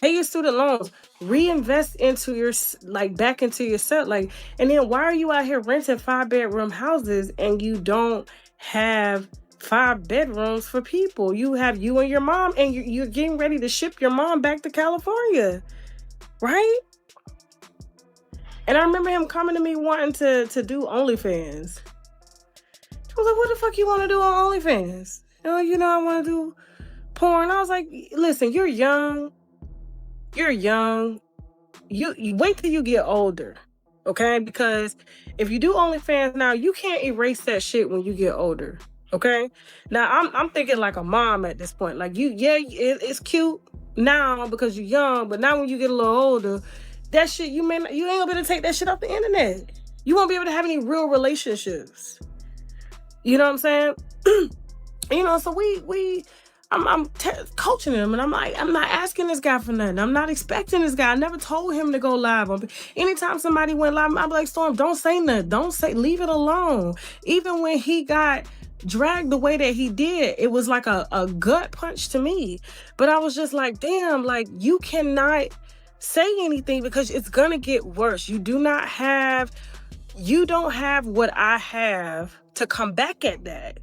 Pay your student loans. Reinvest into your back into yourself. And then why are you out here renting 5-bedroom houses and you don't have 5 bedrooms for people? You have you and your mom, and you're getting ready to ship your mom back to California, right? And I remember him coming to me wanting to do OnlyFans. I was like, what the fuck you want to do on OnlyFans? I want to do porn. I was like, listen, you're young. You're young. You wait till you get older, okay? Because if you do OnlyFans now, you can't erase that shit when you get older, okay? Now I'm thinking like a mom at this point. Like it's cute now because you're young, but now when you get a little older, that shit you ain't gonna be able to take that shit off the internet. You won't be able to have any real relationships. You know what I'm saying? So I'm coaching him, and I'm like, I'm not asking this guy for nothing. I'm not expecting this guy. I never told him to go live. Anytime somebody went live, I'm like, Storm, don't say nothing. Leave it alone. Even when he got dragged the way that he did, it was like a gut punch to me. But I was just like, damn, like, you cannot say anything because it's gonna get worse. You don't have what I have to come back at that,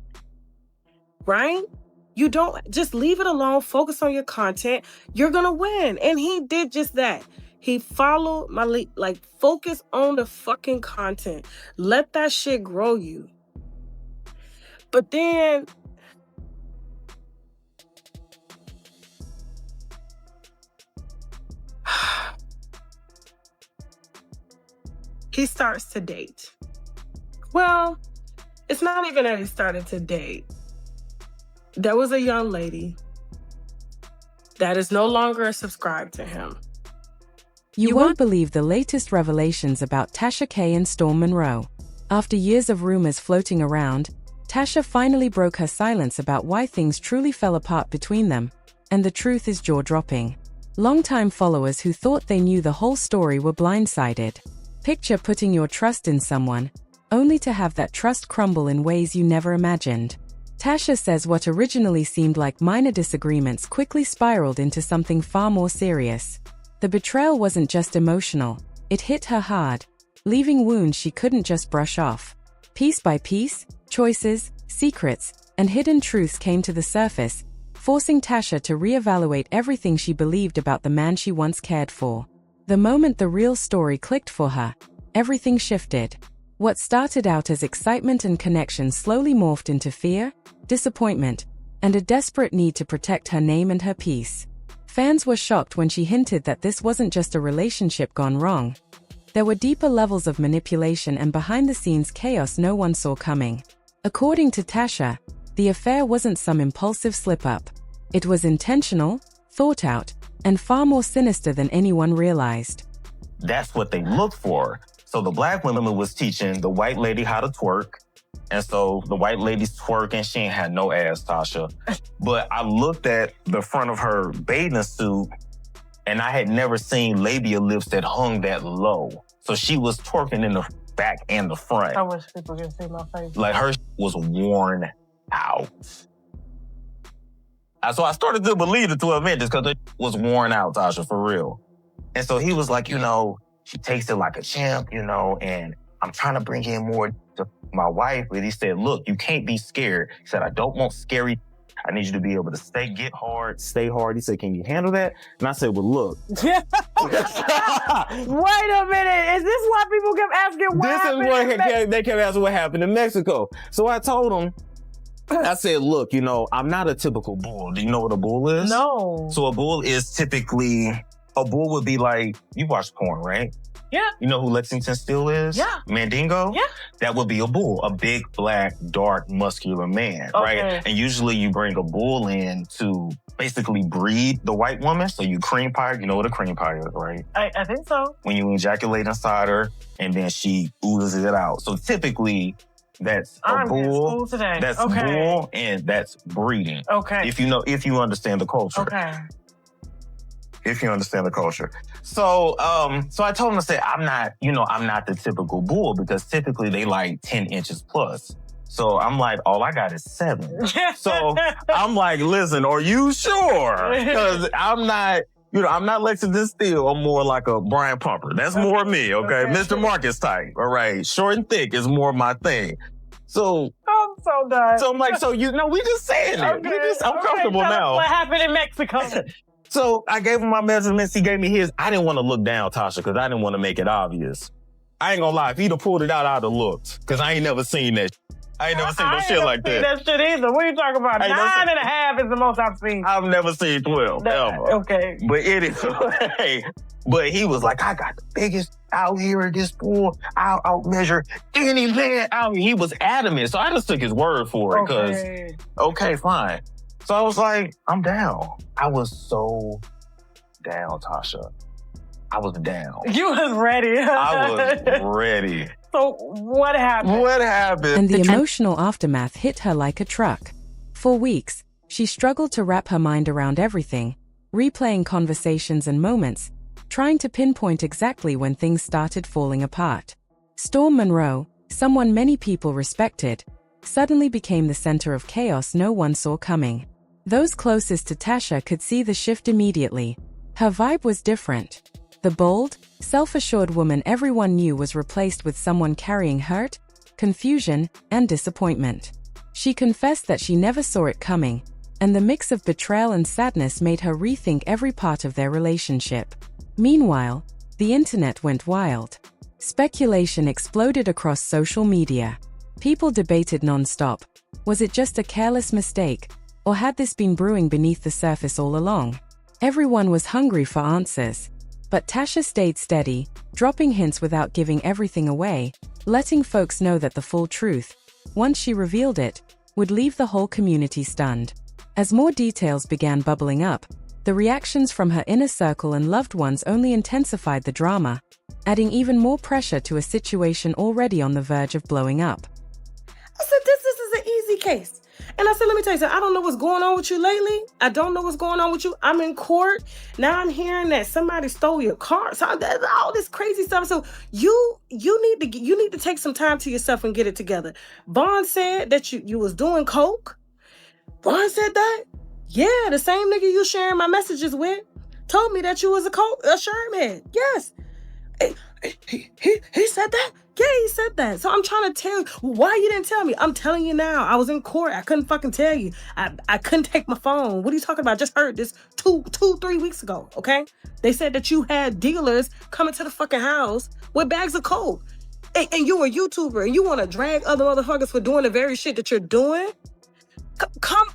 right? You don't, just leave it alone. Focus on your content. You're going to win. And he did just that. He followed my lead. Like, focus on the fucking content. Let that shit grow you. But then he starts to date. Well, it's not even that he started to date. There was a young lady that is no longer subscribed to him. You won't believe the latest revelations about Tasha K and Storm Monroe. After years of rumors floating around, Tasha finally broke her silence about why things truly fell apart between them, and the truth is jaw-dropping. Longtime followers who thought they knew the whole story were blindsided. Picture putting your trust in someone, only to have that trust crumble in ways you never imagined. Tasha says what originally seemed like minor disagreements quickly spiraled into something far more serious. The betrayal wasn't just emotional, it hit her hard, leaving wounds she couldn't just brush off. Piece by piece, choices, secrets, and hidden truths came to the surface, forcing Tasha to reevaluate everything she believed about the man she once cared for. The moment the real story clicked for her, everything shifted. What started out as excitement and connection slowly morphed into fear, disappointment, and a desperate need to protect her name and her peace. Fans were shocked when she hinted that this wasn't just a relationship gone wrong. There were deeper levels of manipulation and behind-the-scenes chaos no one saw coming. According to Tasha, the affair wasn't some impulsive slip-up. It was intentional, thought out, and far more sinister than anyone realized. That's what they look for. So the black woman was teaching the white lady how to twerk. And so the white lady's twerking, she ain't had no ass, Tasha. But I looked at the front of her bathing suit, and I had never seen labia lips that hung that low. So she was twerking in the back and the front. I wish people could see my face. Like, her was worn out. So I started to believe it to admit this because it was worn out, Tasha, for real. And so he was like, she takes it like a champ, and I'm trying to bring in more to my wife. But he said, look, you can't be scared. He said, I don't want scary. I need you to be able to get hard, stay hard. He said, can you handle that? And I said, well, look. Wait a minute. Is this why people kept asking what happened? They kept asking what happened in Mexico. So I told him, I said, look, I'm not a typical bull. Do you know what a bull is? No. So a bull is typically, a bull would be like, you watch porn, right? Yeah. You know who Lexington Steele is? Yeah. Mandingo? Yeah. That would be a bull, a big, black, dark, muscular man, right? And usually you bring a bull in to basically breed the white woman. So you cream pie, you know what a cream pie is, right? I think so. When you ejaculate inside her and then she oozes it out. So typically that's a bull. That's bull and that's breeding. Okay. If you understand the culture. Okay. If you understand the culture. So I told him, I said, I'm not the typical bull because typically they like 10 inches plus. So I'm like, all I got is 7. So I'm like, listen, are you sure? Because I'm not I'm not Lexington Steele. I'm more like a Brian Pumper. That's more me, okay? Mr. Marcus type, all right? Short and thick is more my thing. So I'm so done. So I'm like, we just saying it. I'm comfortable now. What happened in Mexico? So I gave him my measurements. He gave me his. I didn't want to look down, Tasha, because I didn't want to make it obvious. I ain't gonna lie. If he'd have pulled it out, I'd have looked. Because I ain't never seen that. I ain't never seen no shit like that. That shit either. What are you talking about? 9.5 is the most I've seen. I've never seen 12, ever. Okay. But anyway, but he was like, I got the biggest out here in this pool. I'll outmeasure any man out here. He was adamant. So I just took his word for it. Because, okay, fine. So I was like, I'm down. I was so down, Tasha. I was down. You was ready. I was ready. So what happened? What happened? And the emotional aftermath hit her like a truck. For weeks, she struggled to wrap her mind around everything, replaying conversations and moments, trying to pinpoint exactly when things started falling apart. Storm Monroe, someone many people respected, suddenly became the center of chaos no one saw coming. Those closest to Tasha could see the shift immediately. Her vibe was different. The bold, self-assured woman everyone knew was replaced with someone carrying hurt, confusion, and disappointment. She confessed that she never saw it coming, and the mix of betrayal and sadness made her rethink every part of their relationship. Meanwhile, the internet went wild. Speculation exploded across social media. People debated non-stop. Was it just a careless mistake, or had this been brewing beneath the surface all along? Everyone was hungry for answers. But Tasha stayed steady, dropping hints without giving everything away, letting folks know that the full truth, once she revealed it, would leave the whole community stunned. As more details began bubbling up, the reactions from her inner circle and loved ones only intensified the drama, adding even more pressure to a situation already on the verge of blowing up. I said, this is an easy case. And I said, let me tell you something. I don't know what's going on with you lately. I don't know what's going on with you. I'm in court. Now I'm hearing that somebody stole your car. So all this crazy stuff. So you need to take some time to yourself and get it together. Vaughn said that you was doing coke. Vaughn said that? Yeah, the same nigga you sharing my messages with told me that you was a Sherman. Yes. He said that? Yeah, he said that. So I'm trying to tell you, why you didn't tell me? I'm telling you now. I was in court. I couldn't fucking tell you. I couldn't take my phone. What are you talking about? I just heard this 3 weeks ago, okay? They said that you had dealers coming to the fucking house with bags of coke. And you're a YouTuber and you want to drag other motherfuckers for doing the very shit that you're doing? Come,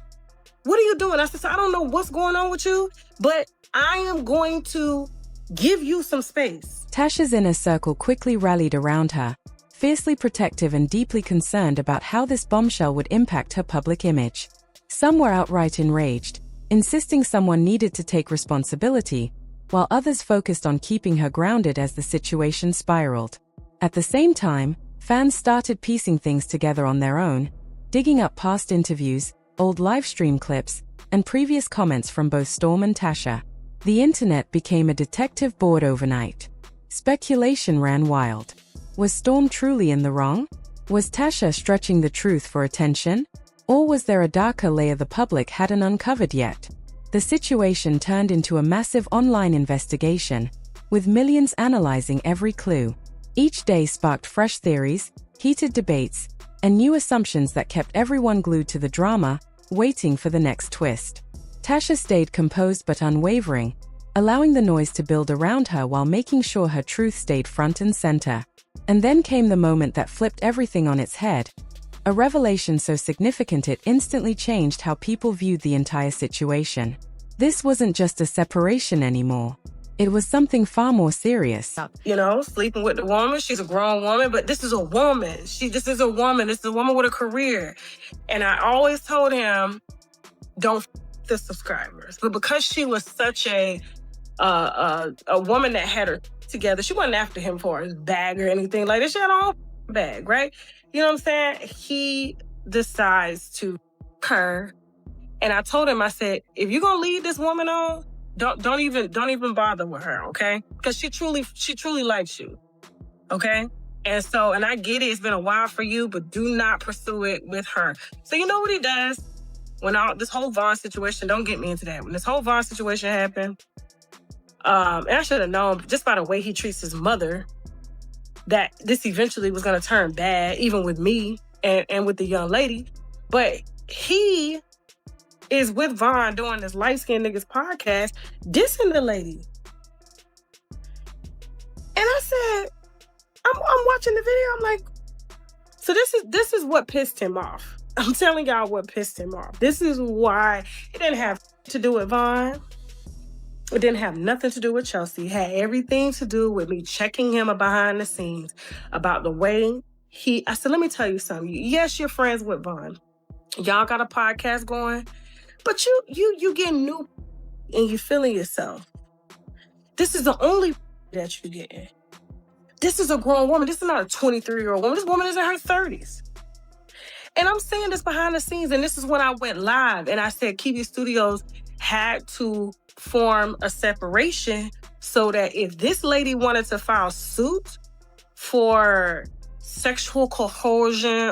what are you doing? I said, I don't know what's going on with you, but I am going to give you some space. Tasha's inner circle quickly rallied around her, fiercely protective and deeply concerned about how this bombshell would impact her public image. Some were outright enraged, insisting someone needed to take responsibility, while others focused on keeping her grounded as the situation spiraled. At the same time, fans started piecing things together on their own, digging up past interviews, old livestream clips, and previous comments from both Storm and Tasha. The internet became a detective board overnight. Speculation ran wild. Was Storm truly in the wrong? Was Tasha stretching the truth for attention? Or was there a darker layer the public hadn't uncovered yet? The situation turned into a massive online investigation, with millions analyzing every clue. Each day sparked fresh theories, heated debates, and new assumptions that kept everyone glued to the drama, waiting for the next twist. Tasha stayed composed but unwavering, allowing the noise to build around her while making sure her truth stayed front and center. And then came the moment that flipped everything on its head. A revelation so significant it instantly changed how people viewed the entire situation. This wasn't just a separation anymore. It was something far more serious. You know, sleeping with the woman, she's a grown woman, but this is a woman. This is a woman with a career. And I always told him, don't f the subscribers. But because she was such a woman that had her together, she wasn't after him for his bag or anything like that. She had her own bag, right? You know what I'm saying? He decides to her. And I told him, I said, if you're gonna lead this woman on, don't even bother with her, okay? Because she truly likes you, okay? And I get it, it's been a while for you, but do not pursue it with her. So you know what he does? When this whole Vaughn situation, don't get me into that. When this whole Vaughn situation happened, And I should have known just by the way he treats his mother that this eventually was going to turn bad, even with me and with the young lady. But he is with Vaughn doing this light-skinned niggas podcast, dissing the lady. And I said, I'm watching the video. I'm like, so this is what pissed him off. I'm telling y'all what pissed him off. This is why it didn't have to do with Vaughn. It didn't have nothing to do with Chelsea. It had everything to do with me checking him behind the scenes about the way I said, let me tell you something. Yes, you're friends with Vaughn. Y'all got a podcast going, but you getting new and you feeling yourself. This is the only that you getting. This is a grown woman. This is not a 23-year-old woman. This woman is in her 30s. And I'm saying this behind the scenes, and this is when I went live, and I said Kiwi Studios had to form a separation so that if this lady wanted to file suit for sexual coercion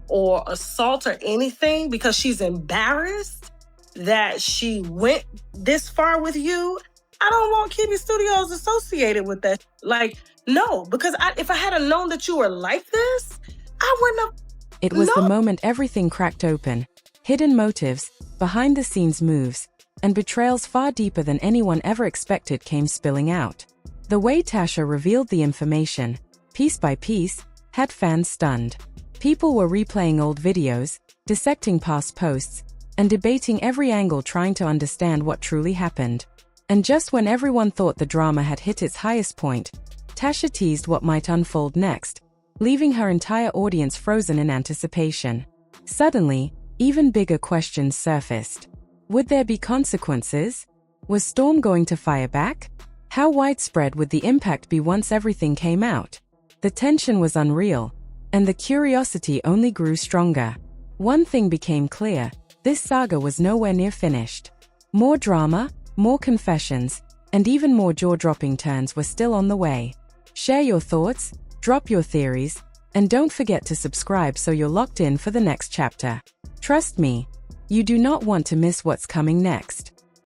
or assault or anything because she's embarrassed that she went this far with you, I don't want Kiwi Studios associated with that. Like, no, because if I had known that you were like this, I wouldn't have. It was the moment everything cracked open. Hidden motives, behind-the-scenes moves, and betrayals far deeper than anyone ever expected came spilling out. The way Tasha revealed the information, piece by piece, had fans stunned. People were replaying old videos, dissecting past posts, and debating every angle trying to understand what truly happened. And just when everyone thought the drama had hit its highest point, Tasha teased what might unfold next, leaving her entire audience frozen in anticipation. Suddenly, even bigger questions surfaced. Would there be consequences? Was Storm going to fire back? How widespread would the impact be once everything came out? The tension was unreal, and the curiosity only grew stronger. One thing became clear: this saga was nowhere near finished. More drama, more confessions, and even more jaw-dropping turns were still on the way. Share your thoughts, drop your theories, and don't forget to subscribe so you're locked in for the next chapter. Trust me, you do not want to miss what's coming next.